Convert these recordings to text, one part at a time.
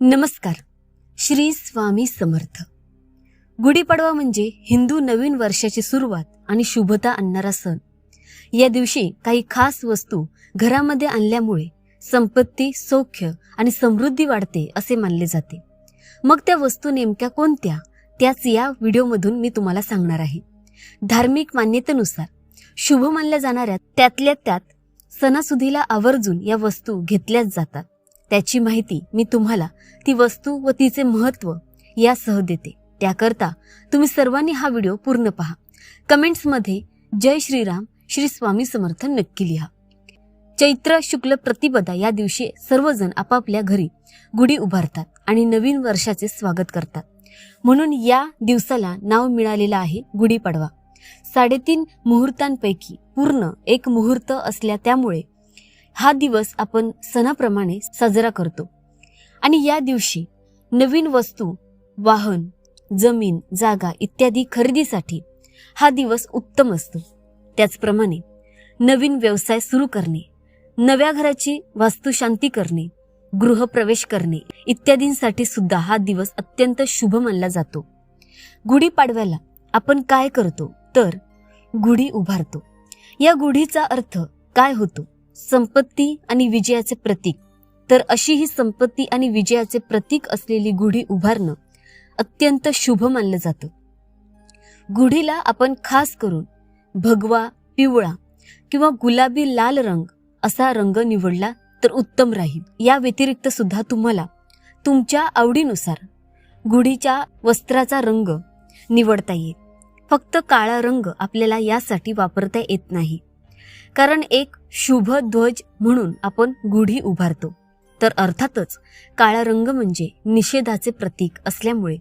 नमस्कार. श्री स्वामी समर्थ. गुढीपाडवा म्हणजे हिंदू नवीन वर्षाची सुरुवात आणि शुभता आणणारा सण. या दिवशी काही खास वस्तू घरामध्ये आणल्यामुळे संपत्ती, सौख्य आणि समृद्धी वाढते असे मानले जाते. मग त्या वस्तू नेमक्या कोणत्या, त्याच या व्हिडिओमधून मी तुम्हाला सांगणार आहे. धार्मिक मान्यतेनुसार शुभ मानल्या जाणाऱ्या त्यातल्या त्यात सणासुदीला आवर्जून या वस्तू घेतल्याच जातात. त्याची माहिती मी तुम्हाला ती वस्तू व तिचे महत्त्व यासह देते. त्याकरता तुम्ही सर्वांनी हा व्हिडिओ पूर्ण पहा. कमेंट्समध्ये जय श्रीराम, श्री स्वामी समर्थ नक्की लिहा. चैत्र शुक्ल प्रतिपदा या दिवशी सर्वजण आपापल्या घरी गुढी उभारतात आणि नवीन वर्षाचे स्वागत करतात. म्हणून या दिवसाला नाव मिळालेलं आहे गुढीपाडवा. 3.5 मुहूर्तांपैकी पूर्ण एक मुहूर्त असल्या त्यामुळे हा दिवस आपण सणाप्रमाणे साजरा करतो. आणि या दिवशी नवीन वस्तू, वाहन, जमीन, जागा इत्यादी खरेदीसाठी हा दिवस उत्तम असतो. त्याचप्रमाणे नवीन व्यवसाय सुरू करणे, नव्या घराची वास्तुशांती करणे, गृहप्रवेश करणे इत्यादींसाठी सुद्धा हा दिवस अत्यंत शुभ मानला जातो. गुढीपाडव्याला आपण काय करतो तर गुढी उभारतो. या गुढीचा अर्थ काय होतो? संपत्ती आणि विजयाचे प्रतीक. तर अशी ही संपत्ती आणि विजयाचे प्रतीक असलेली गुढी उभारणं अत्यंत शुभ मानलं जातं. गुढीला आपण खास करून भगवा, पिवळा किंवा गुलाबी लाल रंग असा रंग निवडला तर उत्तम राहील. या व्यतिरिक्त सुद्धा तुम्हाला तुमच्या आवडीनुसार गुढीच्या वस्त्राचा रंग निवडता येईल. फक्त काळा रंग आपल्याला यासाठी वापरता येत नाही, कारण एक शुभ ध्वज म्हणून आपण गुढी उभारतो. तर अर्थातच काळा रंग म्हणजे निषेधाचे प्रतीक असल्यामुळे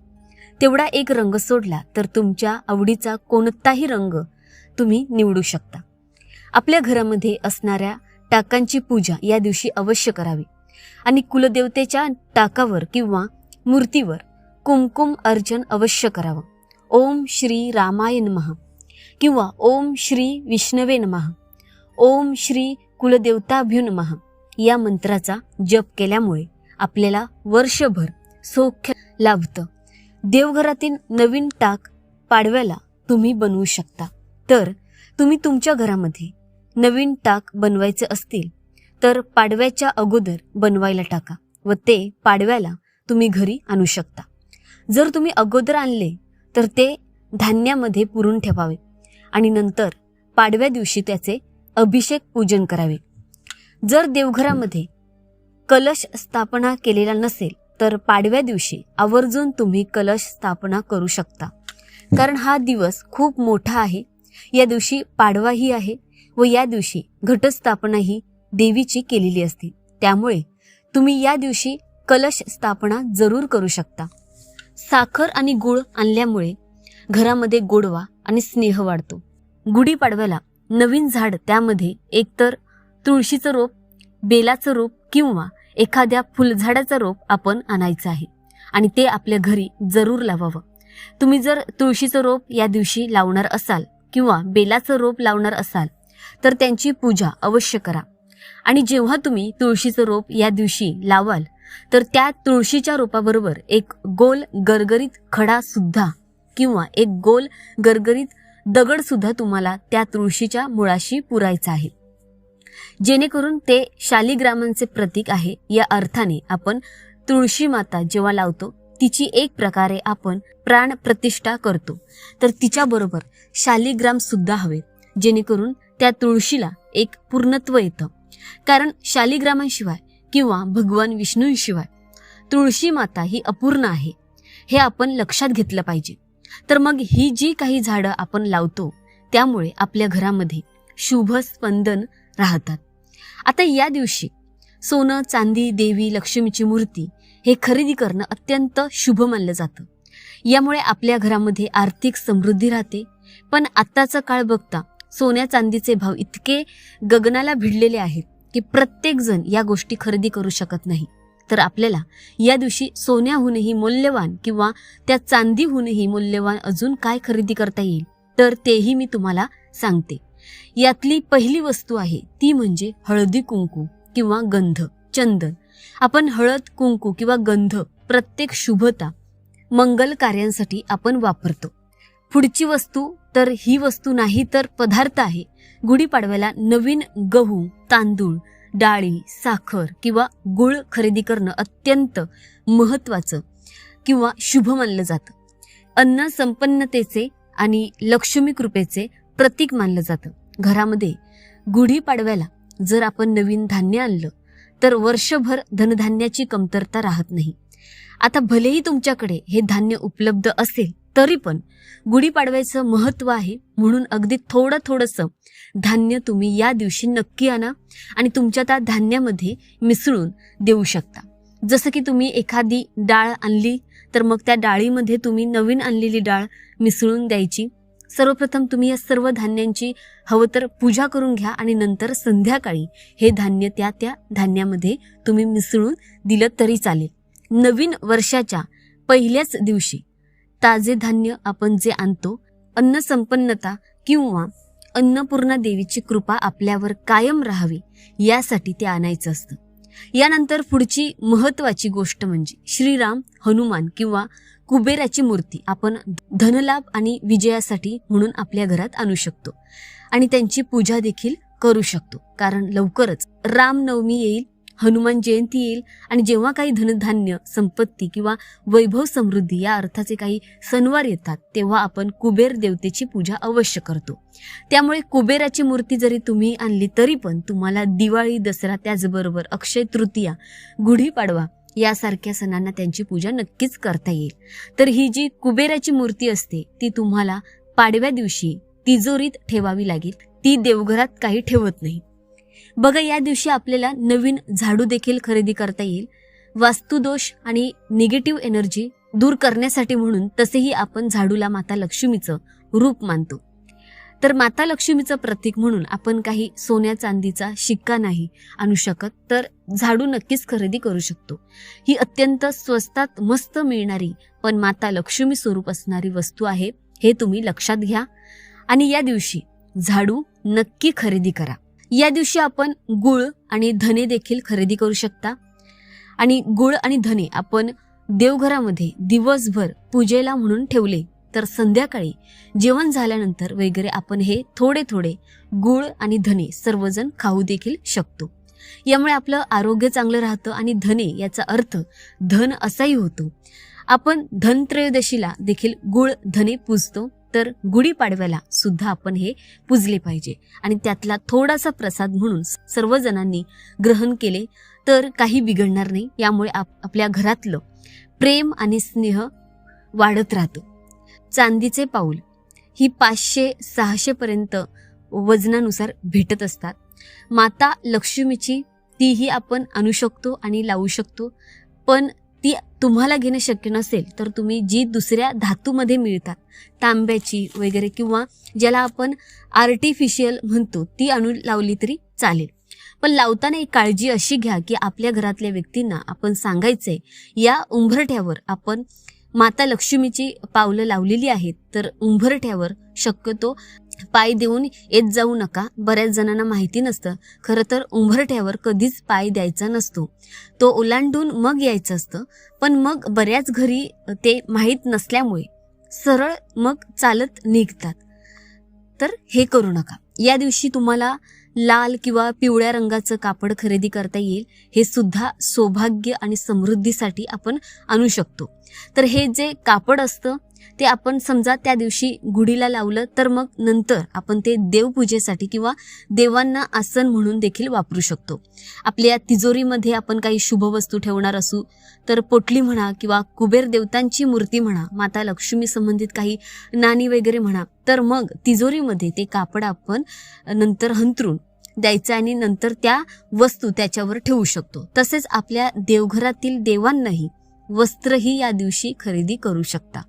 तेवढा एक रंग सोडला तर तुमच्या आवडीचा कोणताही रंग तुम्ही निवडू शकता. आपल्या घरामध्ये असणाऱ्या टाकांची पूजा या दिवशी अवश्य करावी आणि कुलदेवतेच्या टाकावर किंवा मूर्तीवर कुमकुम अर्चन अवश्य करावं. ओम श्री रामाय नमः किंवा ओम श्री विष्णवे नमः, ओम श्री कुलदेवताभ्यो नमः या मंत्राचा जप केल्यामुळे आपल्याला वर्षभर सौख्य लाभतं. देवघरातील नवीन टाक पाडव्याला तुम्ही बनवू शकता. तर तुम्ही तुमच्या घरामध्ये नवीन टाक बनवायचे असतील तर पाडव्याच्या अगोदर बनवायला टाका व ते पाडव्याला तुम्ही घरी आणू शकता. जर तुम्ही अगोदर आणले तर ते धान्यामध्ये पुरून ठेवावे आणि नंतर पाडव्या दिवशी त्याचे अभिषेक पूजन करावे. जर देवघरामध्ये कलश स्थापना केलेला नसेल तर पाडव्या दिवशी आवर्जून तुम्ही कलश स्थापना करू शकता, कारण हा दिवस खूप मोठा आहे. या दिवशी पाडवाही आहे व या दिवशी घटस्थापनाही देवीची केलेली असते. त्यामुळे तुम्ही या दिवशी कलश स्थापना जरूर करू शकता. साखर आणि गूळ आणल्यामुळे घरामध्ये गोडवा आणि स्नेह वाढतो. गुढीपाडव्याला नवीन झाड, त्यामध्ये एकतर तुळशीचं रोप, बेलाचं रोप किंवा एखाद्या फुलझाडाचं रोप आपण आणायचं आहे आणि ते आपल्या घरी जरूर लावावं. तुम्ही जर तुळशीचं रोप या दिवशी लावणार असाल किंवा बेलाचं रोप लावणार असाल तर त्यांची पूजा अवश्य करा. आणि जेव्हा तुम्ही तुळशीचं रोप या दिवशी लावाल तर त्या तुळशीच्या रोपाबरोबर एक गोल गरगरीत खडा सुद्धा किंवा एक गोल गरगरीत दगड सुद्धा तुम्हाला त्या तुळशीच्या मुळाशी पुरायचा आहे, जेणेकरून ते शालिग्रामांचे प्रतीक आहे. या अर्थाने आपण तुळशी माता जेव्हा लावतो तिची एक प्रकारे आपण प्राण प्रतिष्ठा करतो. तर तिच्याबरोबर शालिग्राम सुद्धा हवेत, जेणेकरून त्या तुळशीला एक पूर्णत्व येतं. कारण शालिग्रामांशिवाय किंवा भगवान विष्णूंशिवाय तुळशी माता ही अपूर्ण आहे, हे आपण लक्षात घेतलं पाहिजे. तर मग ही जी काही झाडं आपण लावतो त्यामुळे आपल्या घरामध्ये शुभ स्पंदन राहतात. आता या दिवशी सोनं, चांदी, देवी लक्ष्मीची मूर्ती हे खरेदी करणं अत्यंत शुभ मानलं जातं. यामुळे आपल्या घरामध्ये आर्थिक समृद्धी राहते. पण आत्ताचा काळ बघता सोन्या चांदीचे भाव इतके गगनाला भिडलेले आहेत की प्रत्येक जण या गोष्टी खरेदी करू शकत नाही. तर आपल्याला या दिवशी सोन्याहूनही मौल्यवान किंवा त्या चांदीहूनही मौल्यवान अजून काय खरेदी करता येईल तर तेही मी तुम्हाला सांगते. यातली पहिली वस्तू आहे ती म्हणजे हळदी कुंकू किंवा गंध, चंदन आपण हळद, कुंकू किंवा गंध प्रत्येक शुभता, मंगल कार्यांसाठी आपण वापरतो. पुढची वस्तू तर ही वस्तू नाही तर पदार्थ आहे. गुढीपाडव्याला नवीन गहू, तांदूळ, डाळी, साखर किंवा गुळ खरेदी करणं अत्यंत महत्त्वाचं किंवा शुभ मानलं जातं. अन्न संपन्नतेचे आणि लक्ष्मी कृपेचे प्रतीक मानलं जातं. घरामध्ये गुढीपाडव्याला जर आपण नवीन धान्य आणलं तर वर्षभर धनधान्याची कमतरता राहत नाही. आता भलेही तुमच्याकडे हे धान्य उपलब्ध असेल तरी पण गुढीपाडव्याचं महत्त्व आहे म्हणून अगदी थोडंसं धान्य तुम्ही या दिवशी नक्की आणा आणि तुमच्या त्या धान्यामध्ये मिसळून देऊ शकता. जसं की तुम्ही एखादी डाळ आणली तर मग त्या डाळीमध्ये तुम्ही नवीन आणलेली डाळ मिसळून द्यायची. सर्वप्रथम तुम्ही या सर्व धान्यांची हवं तर पूजा करून घ्या आणि नंतर संध्याकाळी हे धान्य त्या धान्यामध्ये तुम्ही मिसळून दिलं तरी चालेल. नवीन वर्षाच्या पहिल्याच दिवशी ताजे धान्य आपण जे आणतो, अन्न संपन्नता किंवा अन्नपूर्णा देवीची कृपा आपल्यावर कायम राहावी यासाठी ते आणायचं असतं. यानंतर पुढची महत्त्वाची गोष्ट म्हणजे श्रीराम, हनुमान किंवा कुबेराची मूर्ती आपण धनलाभ आणि विजयासाठी म्हणून आपल्या घरात आणू शकतो आणि त्यांची पूजा देखील करू शकतो. कारण लवकरच रामनवमी येईल, हनुमान जयंती येईल आणि जेव्हा काही धनधान्य, संपत्ती किंवा वैभव समृद्धी या अर्थाचे काही सणवार येतात तेव्हा आपण कुबेर देवतेची पूजा अवश्य करतो. त्यामुळे कुबेराची मूर्ती जरी तुम्ही आणली तरी पण तुम्हाला दिवाळी, दसरा, त्याचबरोबर अक्षय तृतीया, गुढीपाडवा यासारख्या सणांना त्यांची पूजा नक्कीच करता येईल. तर ही जी कुबेराची मूर्ती असते ती तुम्हाला पाडव्या दिवशी तिजोरीत ठेवावी लागेल. ती देवघरात काही ठेवत नाही. बघा, या दिवशी आपल्याला नवीन झाडू देखील खरेदी करता येईल. वास्तुदोष आणि निगेटिव्ह एनर्जी दूर करण्यासाठी म्हणून तसेही आपण झाडूला माता लक्ष्मीचं रूप मानतो. तर माता लक्ष्मीचं प्रतीक म्हणून आपण काही सोन्या चांदीचा शिक्का नाही आणू शकत, तर झाडू नक्कीच खरेदी करू शकतो. ही अत्यंत स्वस्तात मस्त मिळणारी पण माता लक्ष्मी स्वरूप असणारी वस्तू आहे, हे तुम्ही लक्षात घ्या. आणि या दिवशी झाडू नक्की खरेदी करा. या दिवशी आपण गुळ आणि धने देखील खरेदी करू शकता. आणि गुळ आणि धने आपण देवघरामध्ये दिवसभर पूजेला म्हणून ठेवले तर संध्याकाळी जेवण झाल्यानंतर वगैरे आपण हे थोडे गुळ आणि धने सर्वजण खाऊ देखील शकतो. यामुळे आपलं आरोग्य चांगलं राहतं आणि धने याचा अर्थ धन असाही होतो. आपण धनत्रयोदशीला देखील गुळ धने पूजतो, तर गुढीपाडव्याला सुद्धा आपण हे पूजले पाहिजे आणि त्यातला थोडासा प्रसाद म्हणून सर्वजणांनी ग्रहण केले तर काही बिघडणार नाही. यामुळे आपल्या घरातलं प्रेम आणि स्नेह वाढत राहतो. चांदीचे पाऊल ही 500-600 पर्यंत वजनानुसार भेटत असतात. माता लक्ष्मीची तीही आपण आणू शकतो आणि लावू शकतो, पण ती तुम्हाला घेणं शक्य नसेल तर तुम्ही जी दुसऱ्या धातूमध्ये मिळतात, तांब्याची वगैरे किंवा ज्याला आपण आर्टिफिशियल म्हणतो, ती आणून लावली तरी चालेल. पण लावताना एक काळजी अशी घ्या की आपल्या घरातल्या व्यक्तींना आपण सांगायचंय या उंबरठ्यावर आपण माता लक्ष्मीची पावलं लावलेली आहेत, तर उंबरठ्यावर शक्यतो पाय देऊन येत जाऊ नका. बऱ्याच जणांना माहिती नसतं, खरं तर उंबरठ्यावर कधीच पाय द्यायचा नसतो, तो ओलांडून मग यायचं असतं. पण मग बऱ्याच घरी ते माहीत नसल्यामुळे सरळ मग चालत निघतात, तर हे करू नका. या दिवशी तुम्हाला लाल किंवा पिवळ्या रंगाचं कापड खरेदी करता येईल. हे सुद्धा सौभाग्य आणि समृद्धीसाठी आपण आणू शकतो. तर हे जे कापड असतं ते आपण समजा त्या दिवशी गुढीला लावलं तर मग नंतर आपण ते देवपूजेसाठी किंवा देवांना आसन म्हणून देखील वापरू शकतो. आपल्या तिजोरीमध्ये आपण काही शुभ वस्तू ठेवणार असू तर पोटली म्हणा किंवा कुबेर देवतांची मूर्ती म्हणा, माता लक्ष्मी संबंधित काही नाणी वगैरे म्हणा, तर मग तिजोरीमध्ये ते कापड आपण नंतर हंतरून द्यायचं आणि नंतर त्या वस्तू त्याच्यावर ठेवू शकतो. तसेच आपल्या देवघरातील देवांनाही वस्त्रही या दिवशी खरेदी करू शकता.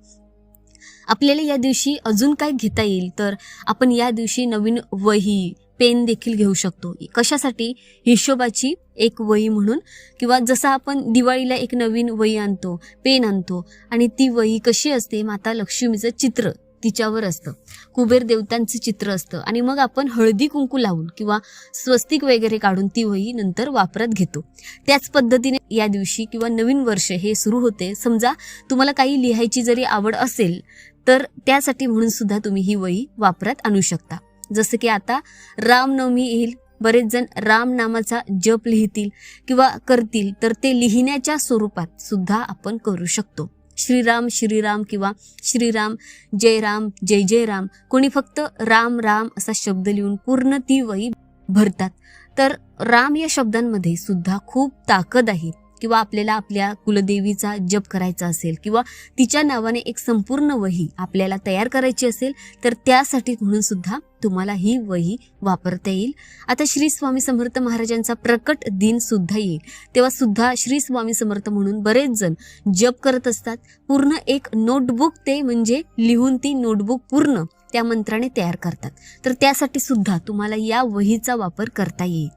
आपल्याला या दिवशी अजून काय घेता येईल तर आपण या दिवशी नवीन वही, पेन देखील घेऊ शकतो. कशासाठी? हिशोबाची एक वही म्हणून, किंवा जसं आपण दिवाळीला एक नवीन वही आणतो, पेन आणतो आणि ती वही कशी असते, माता लक्ष्मीचं चित्र तिच्यावर असतं, कुबेर देवतांचं चित्र असतं आणि मग आपण हळदी कुंकू लावून किंवा स्वस्तिक वगैरे काढून ती वही नंतर वापरात घेतो. त्याच पद्धतीने या दिवशी किंवा नवीन वर्ष हे सुरू होते. समजा तुम्हाला काही लिहायची जरी आवड असेल तर त्यासाठी म्हणून सुद्धा तुम्ही ही वही वापरात आणू शकता. जसं की आता रामनवमी येईल, बरेच जण राम नामाचा जप लिहितील किंवा करतील, तर ते लिहिण्याच्या स्वरूपात सुद्धा आपण करू शकतो. श्रीराम श्रीराम किंवा श्रीराम जय राम जय जय राम, कोणी फक्त राम राम असा शब्द लिहून पूर्ण ती वही भरतात. तर राम या शब्दांमध्ये सुद्धा खूप ताकद आहे. किंवा आपल्याला आपल्या कुलदेवीचा जप करायचा असेल किंवा तिच्या नावाने एक संपूर्ण वही आपल्याला तयार करायची असेल तर त्यासाठी म्हणून सुद्धा तुम्हाला ही वही वापरता येईल. आता श्री स्वामी समर्थ महाराजांचा प्रकट दिन सुद्धा येईल, तेव्हा सुद्धा श्री स्वामी समर्थ म्हणून बरेच जण जप करत असतात. पूर्ण एक नोटबुक ते म्हणजे लिहून ती नोटबुक पूर्ण त्या मंत्राने तयार करतात. तर त्यासाठी सुद्धा तुम्हाला या वहीचा वापर करता येईल.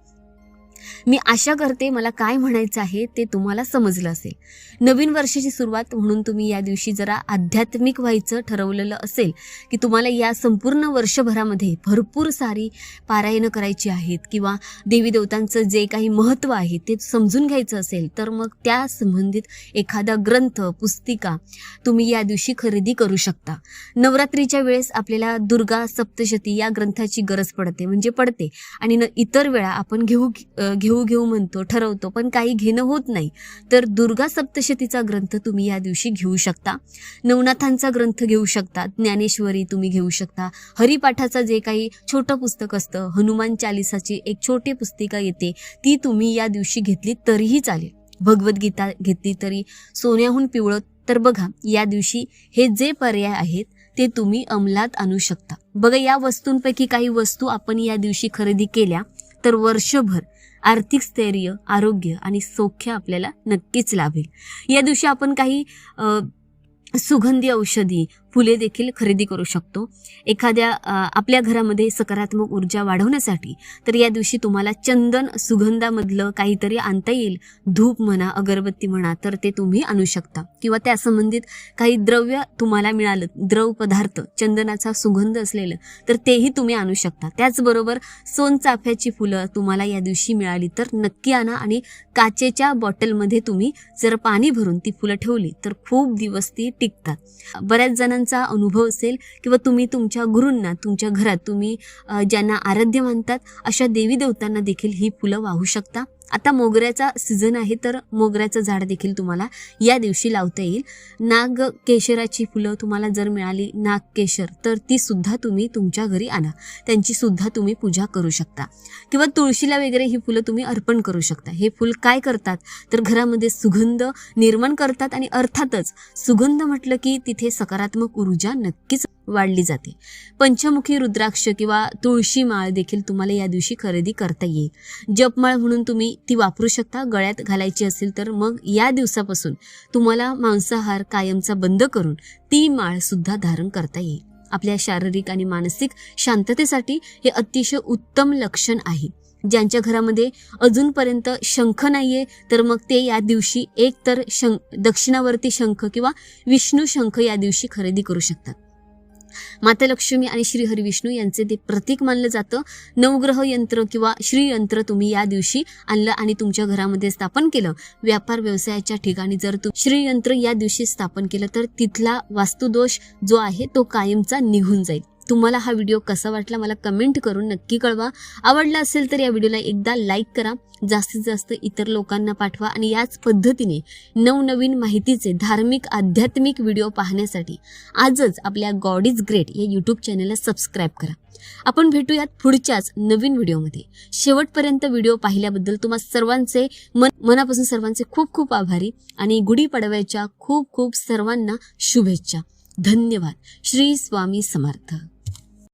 मी आशा करते मला काय म्हणायचं आहे ते तुम्हाला समजलं असेल. नवीन वर्षाची सुरुवात म्हणून तुम्ही या दिवशी जरा आध्यात्मिक व्हायचं ठरवलेलं असेल की तुम्हाला या संपूर्ण वर्षभरामध्ये भरपूर सारी पारायणं करायची आहेत किंवा देवी देवतांचं जे काही महत्त्व आहे ते समजून घ्यायचं असेल तर मग त्या संबंधित एखादा ग्रंथ पुस्तिका तुम्ही या दिवशी खरेदी करू शकता. नवरात्रीच्या वेळेस आपल्याला दुर्गा सप्तशती या ग्रंथाची गरज पडते आणि इतर वेळा आपण घेऊ म्हणतो, ठरवतो, पण काही घेणं होत नाही. तर दुर्गा सप्तशतीचा ग्रंथ तुम्ही या दिवशी घेऊ शकता. नवनाथांचा ग्रंथ घेऊ शकता, ज्ञानेश्वरी तुम्ही घेऊ शकता. हरिपाठाचं जे काही छोटं पुस्तक असतं, हनुमान चालिसाची एक छोटी पुस्तिका येते, ती तुम्ही या दिवशी घेतली तरीही चालेल. भगवद्गीता घेतली तरी, सोन्याहून पिवळं. तर बघा या दिवशी हे जे पर्याय आहेत ते तुम्ही अंमलात आणू शकता. बघा या वस्तूंपैकी काही वस्तू आपण या दिवशी खरेदी केल्या तर वर्षभर आर्थिक स्थैर्य, आरोग्य आणि सौख्य आपल्याला नक्कीच लाभेल. या दिवशी आपण काही सुगंधी औषधी, फुले देखील खरेदी करू शकतो. एखाद्या आपल्या घरामध्ये सकारात्मक ऊर्जा वाढवण्यासाठी तर या दिवशी तुम्हाला चंदन सुगंधामधलं काहीतरी आणता येईल. धूप म्हणा, अगरबत्ती म्हणा, तर ते तुम्ही आणू शकता. किंवा त्या संबंधित काही द्रव्य तुम्हाला मिळालं, द्रव पदार्थ चंदनाचा सुगंध असलेलं, तर तेही तुम्ही आणू शकता. त्याचबरोबर सोनचाफ्याची फुलं तुम्हाला या दिवशी मिळाली तर नक्की आणा आणि काचेच्या बॉटलमध्ये तुम्ही जर पाणी भरून ती फुलं ठेवली तर खूप दिवस ती टिकतात. बऱ्याच जणांचा अनुभव असेल किंवा तुम्ही तुमच्या गुरूंना, तुमच्या घरात तुम्ही ज्यांना आराध्य मानतात अशा देवी देवतांना देखील ही फुलं वाहू शकता. आता मोगऱ्याचा सीझन आहे तर मोगऱ्याचं झाड देखील तुम्हाला या दिवशी लावता येईल. नाग केशराची फुलं तुम्हाला जर मिळाली, नाग केशर, तर ती सुद्धा तुम्ही तुमच्या घरी आणा, त्यांची सुद्धा तुम्ही पूजा करू शकता. किंवा तुळशीला वगैरे ही फुलं तुम्ही अर्पण करू शकता. हे फुल काय करतात तर घरामध्ये सुगंध निर्माण करतात आणि अर्थातच सुगंध म्हटलं की तिथे सकारात्मक ऊर्जा नक्कीच वाढली जाते. पंचमुखी रुद्राक्ष किंवा तुळशी माळ देखील तुम्हाला या दिवशी खरेदी करता येईल. जपमाळ म्हणून तुम्ही ती वापरू शकता. गळ्यात घालायची असेल तर मग या दिवसापासून तुम्हाला मांसाहार कायमचा बंद करून ती माळ सुद्धा धारण करता येईल. आपल्या शारीरिक आणि मानसिक शांततेसाठी हे अतिशय उत्तम लक्षण आहे. ज्यांच्या घरामध्ये अजूनपर्यंत शंख नाहीये तर मग ते या दिवशी एक तर दक्षिणावर्ती शंख किंवा विष्णू शंख या दिवशी खरेदी करू शकतात. माता लक्ष्मी आणि श्री हरिविष्णू यांचे ते प्रतीक मानलं जातं. नवग्रह यंत्र किंवा श्रीयंत्र तुम्ही या दिवशी आणलं आणि तुमच्या घरामध्ये स्थापन केलं. व्यापार व्यवसायाच्या ठिकाणी जर तुम्ही श्रीयंत्र या दिवशी स्थापन केलं तर तिथला वास्तुदोष जो आहे तो कायमचा निघून जाईल. तुम्हाला हा व्हिडिओ कसा वाटला मला कमेंट करून नक्की कळवा. आवडला असेल तर या व्हिडिओला एकदा लाईक करा, जास्तीत जास्त इतर लोकांना पाठवा आणि याच पद्धतीने नवनवीन माहितीचे धार्मिक आध्यात्मिक व्हिडिओ पाहण्यासाठी आजच आपल्या गॉड इज ग्रेट या यूट्यूब चॅनलला सबस्क्राईब करा. आपण भेटूयात पुढच्याच नवीन व्हिडिओमध्ये. शेवटपर्यंत व्हिडिओ पाहिल्याबद्दल तुम्हा सर्वांचे मनापासून सर्वांचे खूप खूप आभारी आणि गुढीपाडव्याच्या खूप खूप सर्वांना शुभेच्छा. धन्यवाद. श्री स्वामी समर्थ.